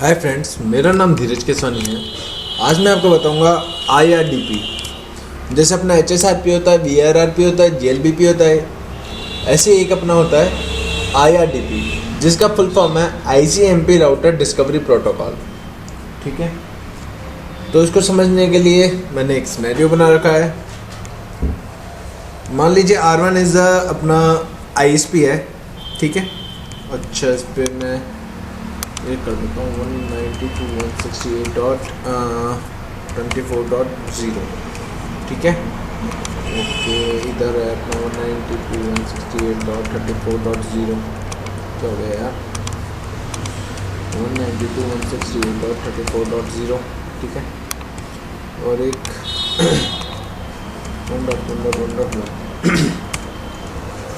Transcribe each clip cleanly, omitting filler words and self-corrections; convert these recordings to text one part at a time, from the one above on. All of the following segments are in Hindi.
हाय फ्रेंड्स, मेरा नाम धीरज केसवानी है। आज मैं आपको बताऊंगा IRDP। जैसे अपना HSRP होता है, VRRP होता है, GLBP होता है, ऐसे एक अपना होता है IRDP, जिसका फुल फॉर्म है ICMP राउटर डिस्कवरी प्रोटोकॉल। ठीक है, तो इसको समझने के लिए मैंने एक सिनेरियो बना रखा है। मान लीजिए R1 इज़ अपना ISP है। ठीक है, अच्छा इस पर मैं ये कर देता हूँ 192.168.24.0। ठीक है, ओके, इधर है अपना 192.168.34.0। क्या हो गया यार, 192.168.34.0। ठीक है, और एक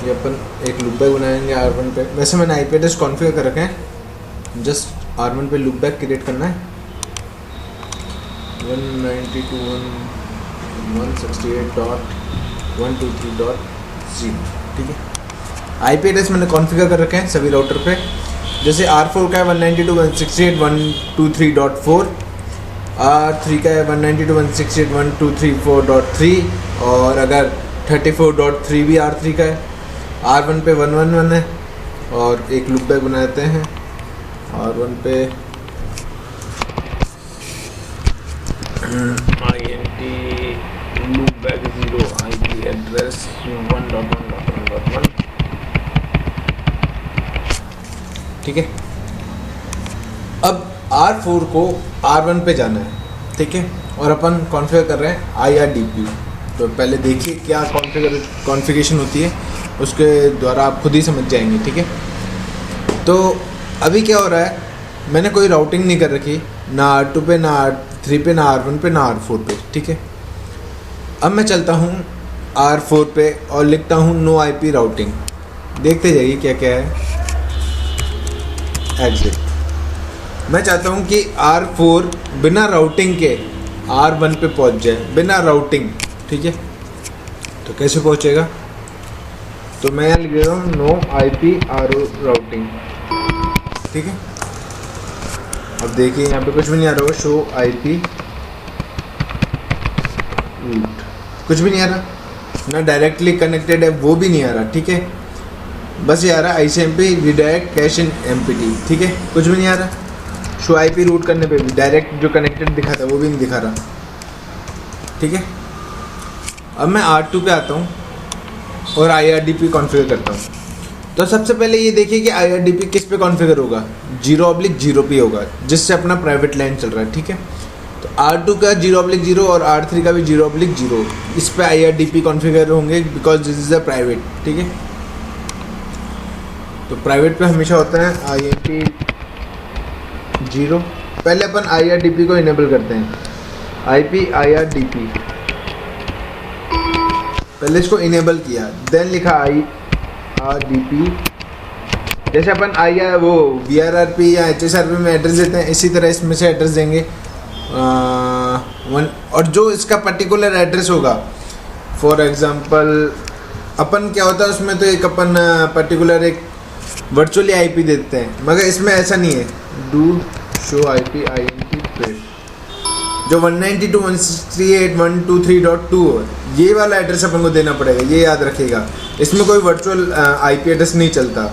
ये अपन एक लूप बैक बनाएंगे R1 पे। वैसे मैंने IP एड्रेस कॉन्फ़िगर कर रखे हैं, जस्ट R1 पे लूप बैक क्रिएट करना है 192.168.123.0। ठीक है, IP एड्रेस मैंने कॉन्फ़िगर कर रखे हैं सभी राउटर पे। जैसे R4 का है 192.168.123.4, R3 का है 192.168.123.4.3, और अगर 34.3 भी R3 का है। R1 पे 111 है, और एक लूप बैक बनाते हैं R1 पे INT loop back 0 IP address 1.1.1.1। ठीक है, अब R4 को R1 पे जाना है। ठीक है, और अपन कॉन्फ़िगर कर रहे हैं IRDP। तो पहले देखिए क्या कॉन्फ़िगरेशन होती है, उसके द्वारा आप खुद ही समझ जाएंगे। ठीक है, तो अभी क्या हो रहा है, मैंने कोई राउटिंग नहीं कर रखी, ना R2 पे, ना R3 पे, ना R1 पे, ना R4 पे। ठीक है, अब मैं चलता हूँ R4 पे और लिखता हूँ नो IP राउटिंग। देखते जाइए क्या क्या है। एग्जिट। मैं चाहता हूँ कि R4 बिना राउटिंग के R1 पे पहुँच जाए, बिना राउटिंग। ठीक है, तो कैसे पहुँचेगा, तो मैं यहाँ लिख देता हूँ नो IP राउटिंग। ठीक है, अब देखिए यहाँ पे कुछ भी नहीं आ रहा होगा, शो IP रूट, कुछ भी नहीं आ रहा, ना डायरेक्टली कनेक्टेड है वो भी नहीं आ रहा। ठीक है, बस ये आ रहा है ICMP redirect cash in MPT। ठीक है, कुछ भी नहीं आ रहा। शो IP रूट करने पे भी डायरेक्ट जो कनेक्टेड दिखा था वो भी नहीं दिखा रहा। ठीक है, अब मैं R2 पे आता हूँ और IRDP कॉन्फ़िगर करता हूँ। तो सबसे पहले ये देखिए कि IRDP किस पे कॉन्फ़िगर होगा, 0/0 पे होगा, जिससे अपना प्राइवेट लाइन चल रहा है। ठीक है, तो R2 का 0/0 और R3 का भी 0/0 इस पे IRDP कॉन्फ़िगर होंगे, because this is a private. ठीक है, तो प्राइवेट पे हमेशा होता है INT 0। पहले अपन IRDP को इनेबल करते हैं, IP IRDP। पहले इसको इनेबल किया, देन लिखा IRDP। जैसे अपन वो VRRP या HSRP में एड्रेस देते हैं, इसी तरह इसमें से एड्रेस देंगे और जो इसका पर्टिकुलर एड्रेस होगा, फॉर एग्जांपल अपन क्या होता है उसमें, तो एक अपन पर्टिकुलर एक वर्चुअली IP देते हैं, मगर इसमें ऐसा नहीं है। डू शो IP INT फिर जो 192.168.123.2 ये वाला एड्रेस अपन को देना पड़ेगा, ये याद रखिएगा। इसमें कोई वर्चुअल IP एड्रेस नहीं चलता।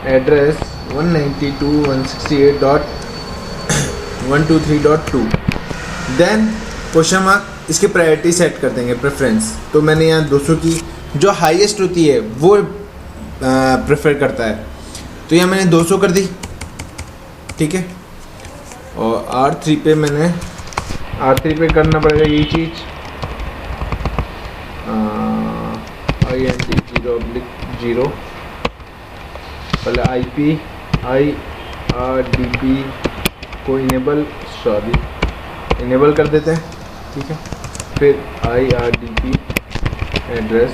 एड्रेस 192.168.123.2, देन क्वेश्चन मार्क, इसकी प्रायोरिटी सेट कर देंगे, प्रेफरेंस। तो मैंने यहाँ 200 की जो हाईएस्ट होती है वो प्रेफर करता है, तो यहाँ मैंने 200 कर दी। ठीक है, और R3 पे करना पड़ेगा यही चीज़, INT 0/0। पहले IP IRDP को इनेबल कर देते हैं। ठीक है, फिर IRDP एड्रेस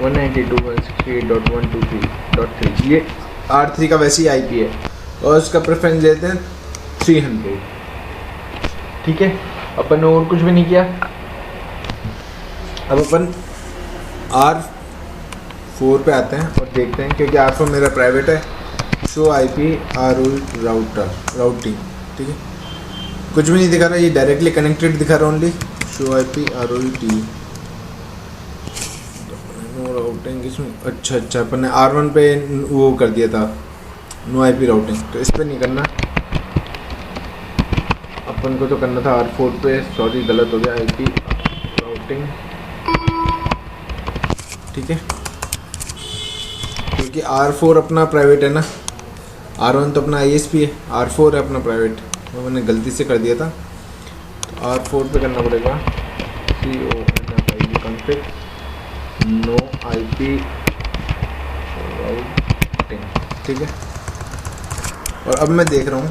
192.168.123.3, ये R3 का वैसे ही IP है, और उसका प्रेफरेंस देते हैं 300। ठीक है, अपन ने और कुछ भी नहीं किया। अब अपन R4 पे आते हैं और देखते हैं, क्योंकि R4 मेरा प्राइवेट है, शो IP राउटिंग, ठीक है, कुछ भी नहीं दिखा रहा, ये डायरेक्टली कनेक्टेड दिखा रहा ओनली। शो IP राउटिंग इसमें, अच्छा अपन ने R1 पे वो कर दिया था नो IP राउटिंग, तो इस पर नहीं करना, अपन को तो करना था R4 पे, सॉरी गलत हो गया, IP राउटिंग, ठीक है, क्योंकि R4 अपना प्राइवेट है ना, R1 तो अपना ISP है, R4 है अपना प्राइवेट, वो मैंने गलती से कर दिया था, तो R4 पे करना पड़ेगा config नो IP राउटिंग, ठीक है। और अब मैं देख रहा हूँ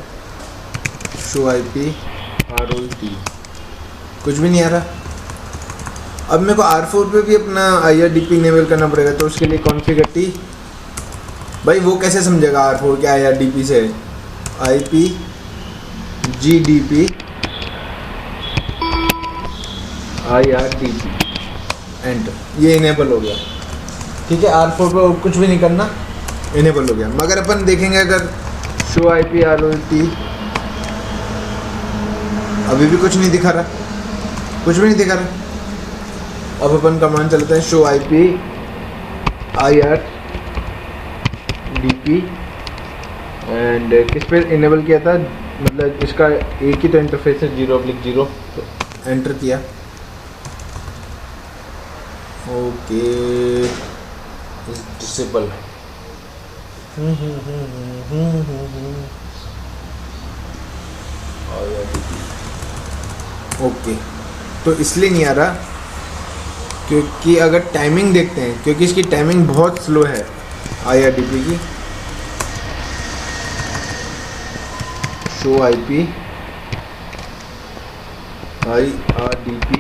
शो IP ROT, कुछ भी नहीं आ रहा। अब मेरे को R4 पे भी अपना IRDP इनेबल करना पड़ेगा, तो उसके लिए कॉन्फ़िगर T, भाई वो कैसे समझेगा R4 के IRDP से, IP GDP IRDP एंटर, ये इनेबल हो गया, ठीक है। R4 पे कुछ भी नहीं करना, इनेबल हो गया। मगर अपन देखेंगे अगर शो IP ROT, अभी भी कुछ नहीं दिखा रहा, कुछ भी नहीं दिखा रहा। अब अपन कमांड चलते हैं शो IP IRDP एंड किस पे इनेबल किया था, मतलब इसका एक ही तो इंटरफेस है 0/0, तो एंटर किया, ओके डिसेबल, ओके, तो इसलिए नहीं आ रहा क्योंकि अगर टाइमिंग देखते हैं, क्योंकि इसकी टाइमिंग बहुत स्लो है IRDP की। Show IP IRDP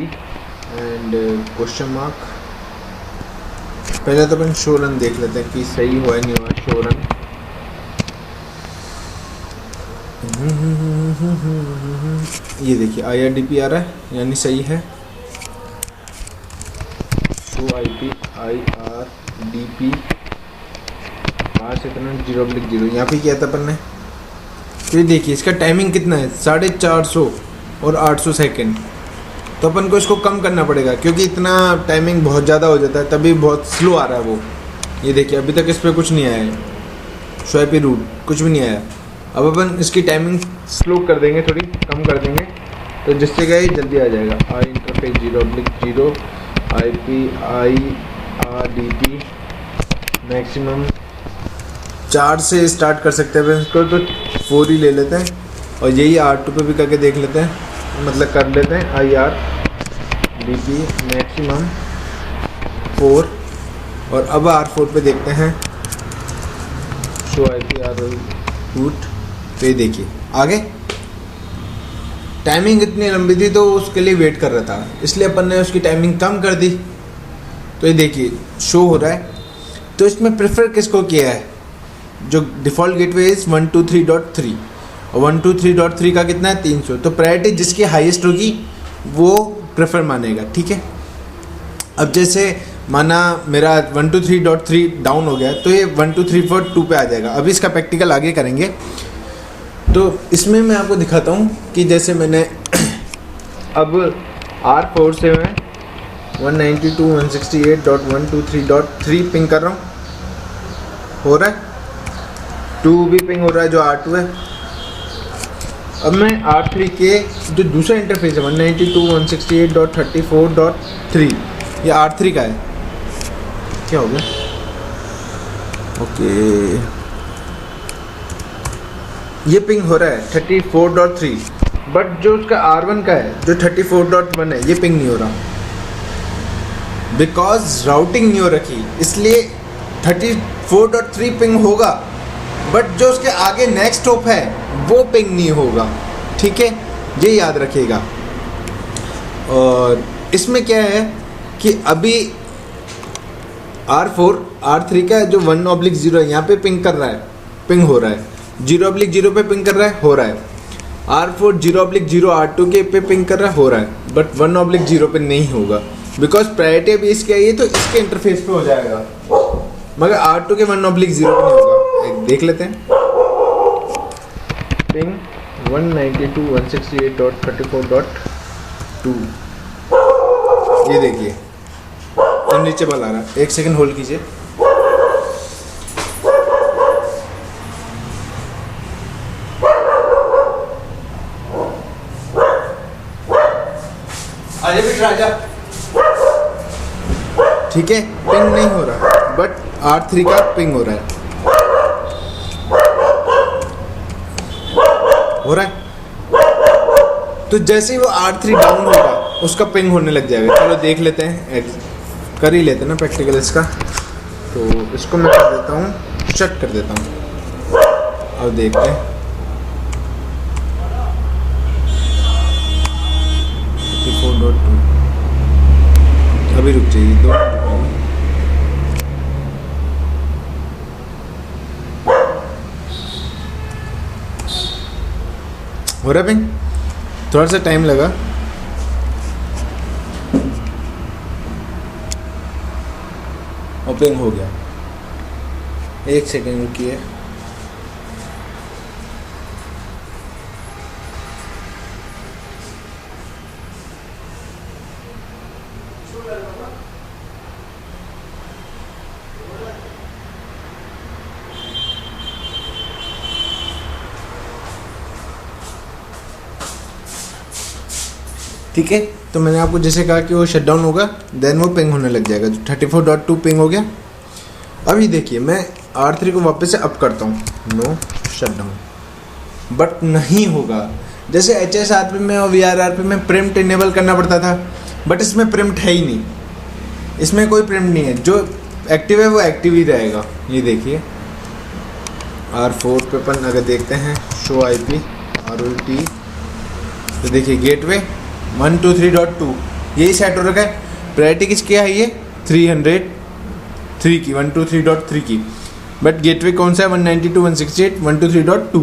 and question mark, पहले तो अपन शो रन देख लेते हैं कि सही हुआ है नहीं हुआ शो रन। ये देखिए IRDP आ रहा है, यानी सही है। शो IP IRDP पास इतना 0/0 यहाँ पे किया था अपन ने, तो ये देखिए इसका टाइमिंग कितना है 450 और 800 सेकेंड, तो अपन को इसको कम करना पड़ेगा क्योंकि इतना टाइमिंग बहुत ज़्यादा हो जाता है, तभी बहुत स्लो आ रहा है वो। ये देखिए अभी तक इस पर कुछ नहीं आया है, शो IP रूट कुछ भी नहीं आया। अब अपन इसकी टाइमिंग स्लो कर देंगे, थोड़ी कम कर देंगे, तो जिससे क्या ये जल्दी आ जाएगा। I interface 0/0 IP IRDP maximum 4 से स्टार्ट कर सकते हैं इसको, तो 4 ही ले लेते हैं, और यही R2 पे भी करके देख लेते हैं, मतलब कर लेते हैं IRDP मैक्सिमम 4, और अब R4 पे देखते हैं शो IP ROT पे, देखिए आगे टाइमिंग इतनी लंबी थी तो उसके लिए वेट कर रहा था, इसलिए अपन ने उसकी टाइमिंग कम कर दी, तो ये देखिए शो हो रहा है। तो इसमें प्रेफर किसको किया है, जो डिफ़ॉल्ट गेटवे इज़ 123.3 और 123.3 का कितना है 300, तो प्रायोरिटी जिसकी हाईएस्ट होगी वो प्रेफर मानेगा, ठीक है। अब जैसे माना मेरा 123.3 डाउन हो गया, तो ये 123.2 पे आ जाएगा। अभी इसका प्रैक्टिकल आगे करेंगे, तो इसमें मैं आपको दिखाता हूँ कि जैसे मैंने अब R4 से मैं 192.168.123.3 पिंग कर रहा हूँ, हो रहा है 2 भी पिंग हो रहा है जो R2 है। अब मैं R3 के जो दूसरा इंटरफेस है 192.168.34.3, ये R3 का है, क्या हो गया, ओके ये पिंग हो रहा है 34.3, बट जो उसका R1 का है जो 34.1 है ये पिंग नहीं हो रहा, बिकॉज राउटिंग नहीं हो रखी, इसलिए 34.3 पिंग होगा, बट जो उसके आगे नेक्स्ट स्टॉप है वो पिंग नहीं होगा, ठीक है, ये याद रखिएगा। और इसमें क्या है कि अभी R4 R3 का जो 1/0 है यहाँ पे पिंग कर रहा है, पिंग हो रहा है, 0/0 पे पिंग कर रहा है, हो रहा है। R4 0/0 R2 के पे पिंग कर रहा है, हो रहा है, बट 1/0 पे नहीं होगा, बिकॉज प्रायोरिटी अभी इसकी आई है तो इसके इंटरफेस पे हो जाएगा, मगर R2 के 1/0 पे नहीं होगा। देख लेते हैं। पिंग 192.168.34.2। ये देखिए अनरीचेबल आ रहा है। एक सेकंड होल्ड कीजिए। आजा बेटा आजा। ठीक है, पिंग नहीं हो रहा बट R3 का पिंग हो रहा है। तो जैसे ही वो R3 डाउन होगा उसका पिंग होने लग जाएगा। चलो देख लेते हैं, कर ही लेते हैं ना प्रैक्टिकल इसका। तो इसको मैं कर देता हूँ, शट कर देता हूँ। अब देखते हैं 54.2। अभी रुक जाइए, 2 हो रहा है पिंग। थोड़ा सा टाइम लगा। और पिंग हो गया। एक सेकेंड रुकिए। ठीक है, तो मैंने आपको जैसे कहा कि वो शट डाउन होगा देन वो पिंग होने लग जाएगा। 34.2 पिंग हो गया। अभी देखिए मैं R3 को वापस से अप करता हूँ, नो शट डाउन, बट नहीं होगा। जैसे HSRP में और VRRP में प्रिम्प्ट इनेबल करना पड़ता था, बट इसमें प्रिम्प्ट है ही नहीं। इसमें कोई प्रिम्प्ट नहीं है, जो एक्टिव है वो एक्टिव ही रहेगा। ये देखिए R4 पे अपन अगर देखते हैं शो IP ROT, तो देखिए गेटवे 123.2 यही सेट हो रखा है। प्रायोरिटी किसकी है? ये 303 की, 123.3 की। बट गेटवे कौन सा है? 192.168.123.2,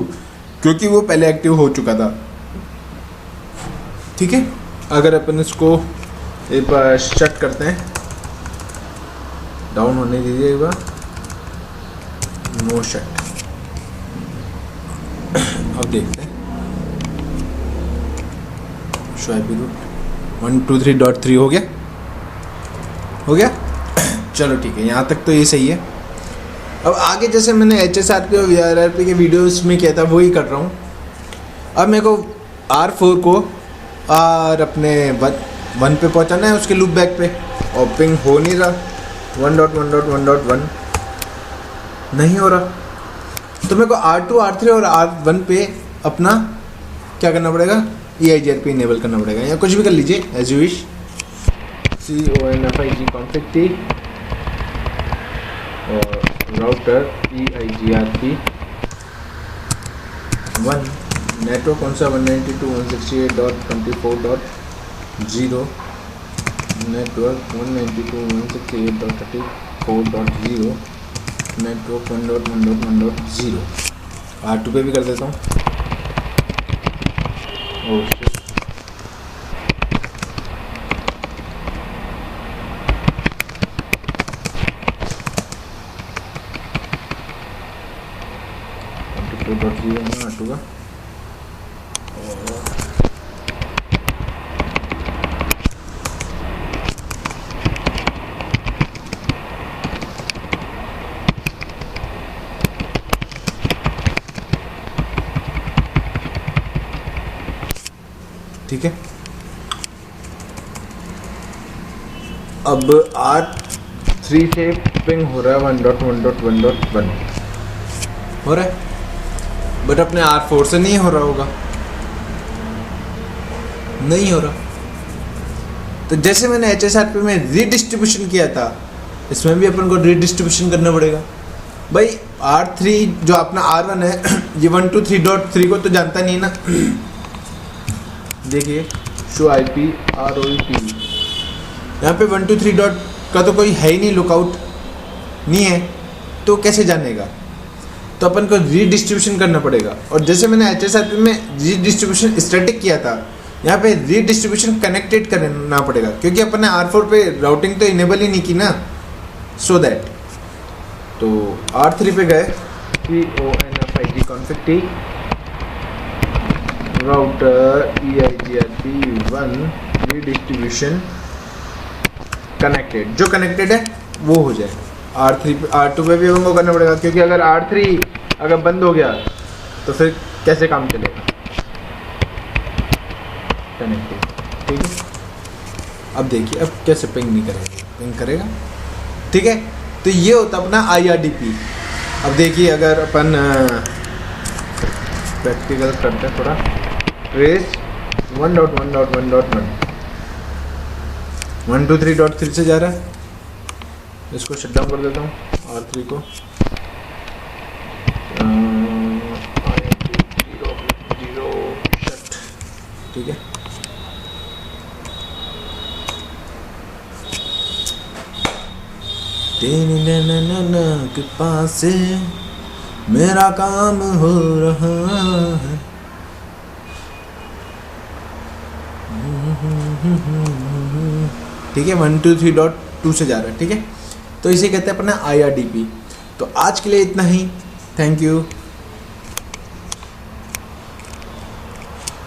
क्योंकि वो पहले एक्टिव हो चुका था। ठीक है, अगर अपन इसको एक बार शट करते हैं, डाउन होने दीजिए एक बार, नो शट। अब देखते हैं शो IP रूट 123.3 हो गया, हो गया। चलो ठीक है, यहाँ तक तो ये सही है। अब आगे जैसे मैंने HSRP और VRRP के वीडियोस में किया था वही कर रहा हूँ। अब मेरे को R4 को और अपने 1 पे पहुँचाना है, उसके लूप बैक पे, और पिंग हो नहीं रहा। 1.1.1.1 नहीं हो रहा, तो मेरे को R2 R3 और R1 पे अपना क्या करना पड़ेगा? EIGRP इनेबल करना पड़ेगा, या कुछ भी कर लीजिए as you wish. CONFIG config T और राउटर EIGRP 1, नेटवर्क कौन सा? 192.168.24.0, नेटवर्क 192.168.34.0, नेटवर्क 1.1.1.0। R2 पे भी कर देता हूँ। R2 का ठीक है। अब R3 से पिंग हो रहा है 1.1.1.1 हो रहा है, बट अपने R4 से नहीं हो रहा होगा, नहीं हो रहा। तो जैसे मैंने HSRP में रीडिस्ट्रीब्यूशन किया था, इसमें भी अपन को रीडिस्ट्रीब्यूशन करना पड़ेगा। भाई R3 जो अपना R1 है ये 123.3 को तो जानता नहीं ना। देखिए शो IP ROT, यहाँ पे 123 डॉट का तो कोई है ही नहीं, लुकआउट नहीं है, तो कैसे जानेगा? तो अपन को रीडिस्ट्रीब्यूशन करना पड़ेगा। और जैसे मैंने HSRP में रीडिस्ट्रीब्यूशन स्टैटिक किया था, यहाँ पे रीडिस्ट्रीब्यूशन कनेक्टेड करना पड़ेगा, क्योंकि अपन ने R4 पे राउटिंग तो इनेबल ही नहीं की ना, सो दैट। तो R3 पे गए, CONFIG config T router EIGRP1 redistribution connected, जो कनेक्टेड है वो हो जाए। R3 R2 पे भी हमको करना पड़ेगा, क्योंकि अगर R3 अगर बंद हो गया तो फिर कैसे काम चलेगा। कनेक्टेड, ठीक है। अब देखिए अब कैसे पिंग नहीं करेगा, पिंग करेगा, ठीक है। तो ये होता अपना IRDP। अब देखिए अगर अपन प्रैक्टिकल करते हैं थोड़ा, रेस 1.1.1.1 123.3 से जा रहा है। इसको शट डाउन कर देता हूँ R3 को, शट, ठीक है। तेरी नैना के पास से मेरा काम हो रहा है। ठीक है, 123.2 से जा रहा है, ठीक है। तो इसे कहते हैं अपना IRDP। तो आज के लिए इतना ही, थैंक यू।